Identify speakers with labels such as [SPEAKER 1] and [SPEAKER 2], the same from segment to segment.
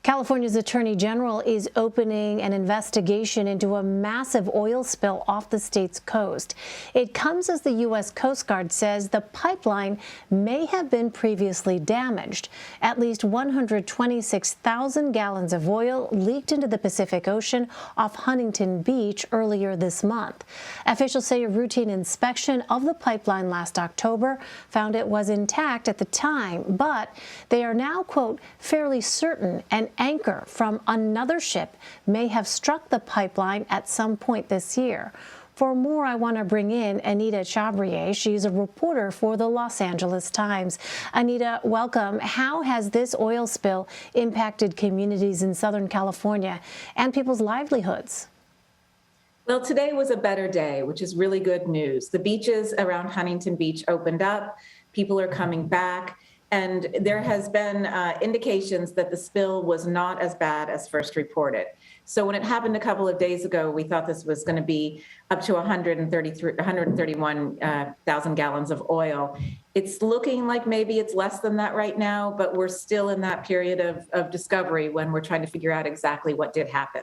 [SPEAKER 1] California's Attorney General is opening an investigation into a massive oil spill off the state's coast. It comes as the U.S. Coast Guard says the pipeline may have been previously damaged. At least 126,000 gallons of oil leaked into the Pacific Ocean off Huntington Beach earlier this month. Officials say a routine inspection of the pipeline last October found it was intact at the time, but they are now, quote, fairly certain an anchor from another ship may have struck the pipeline at some point this year. For more, I want to bring in Anita Chabria. She's a reporter for the Los Angeles Times. Anita, welcome. How has this oil spill impacted communities in Southern California and people's livelihoods?
[SPEAKER 2] Well, today was a better day, which is really good news. The beaches around Huntington Beach opened up. People are coming back. And there has been indications that the spill was not as bad as first reported. So when it happened a couple of days ago, we thought this was going to be up to 131,000 gallons of oil. It's looking like maybe it's less than that right now, but we're still in that period of discovery when we're trying to figure out exactly what did happen.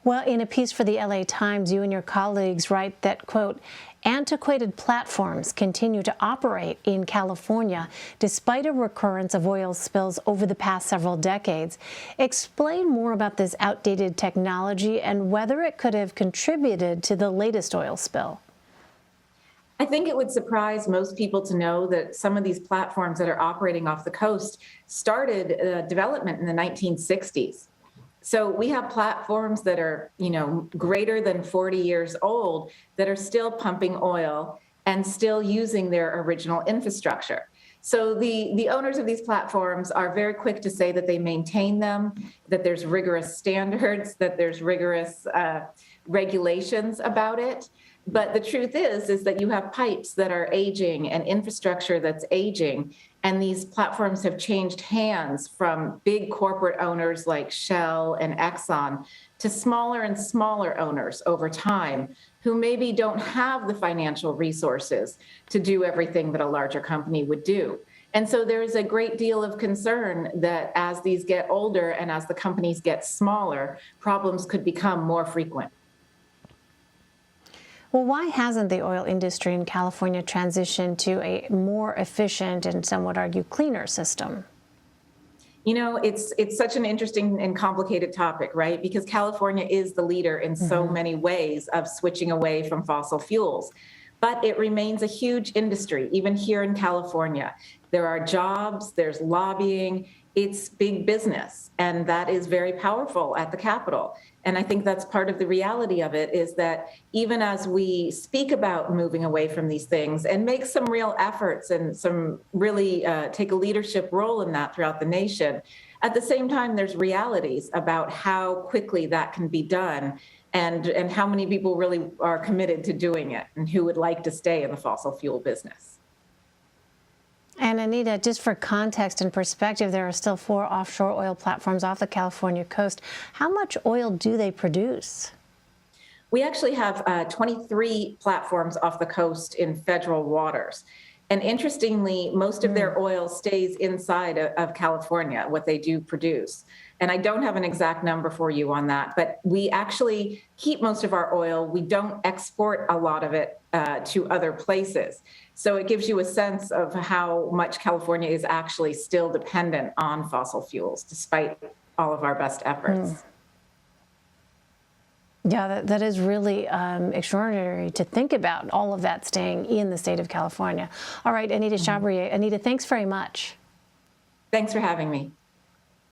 [SPEAKER 1] Well, in a piece for the LA Times, you and your colleagues write that, quote, antiquated platforms continue to operate in California despite a recurrence of oil spills over the past several decades. Explain more about this outdated technology and whether it could have contributed to the latest oil spill.
[SPEAKER 2] I think it would surprise most people to know that some of these platforms that are operating off the coast started development in the 1960s. So we have platforms that are, greater than 40 years old that are still pumping oil and still using their original infrastructure. So the owners of these platforms are very quick to say that they maintain them, that there's rigorous standards, that there's rigorous regulations about it. But the truth is that you have pipes that are aging and infrastructure that's aging, and these platforms have changed hands from big corporate owners like Shell and Exxon to smaller and smaller owners over time who maybe don't have the financial resources to do everything that a larger company would do. And so there is a great deal of concern that as these get older and as the companies get smaller, problems could become more frequent.
[SPEAKER 1] Well, why hasn't the oil industry in California transitioned to a more efficient and some would argue cleaner system?
[SPEAKER 2] It's such an interesting and complicated topic, right? Because California is the leader in so many ways of switching away from fossil fuels. But it remains a huge industry, even here in California. There are jobs, there's lobbying, it's big business, and that is very powerful at the Capitol. And I think that's part of the reality of it, is that even as we speak about moving away from these things and make some real efforts and some really take a leadership role in that throughout the nation, at the same time, there's realities about how quickly that can be done and how many people really are committed to doing it and who would like to stay in the fossil fuel business.
[SPEAKER 1] And Anita, just for context and perspective, there are still 4 offshore oil platforms off the California coast. How much oil do they produce?
[SPEAKER 2] We actually have 23 platforms off the coast in federal waters. And interestingly, most of their oil stays inside of California, what they do produce. And I don't have an exact number for you on that, but we actually keep most of our oil. We don't export a lot of it to other places. So it gives you a sense of how much California is actually still dependent on fossil fuels, despite all of our best efforts.
[SPEAKER 1] Yeah, that is really extraordinary to think about, all of that staying in the state of California. All right, Anita Chabria. Anita, thanks very much.
[SPEAKER 2] Thanks for having me.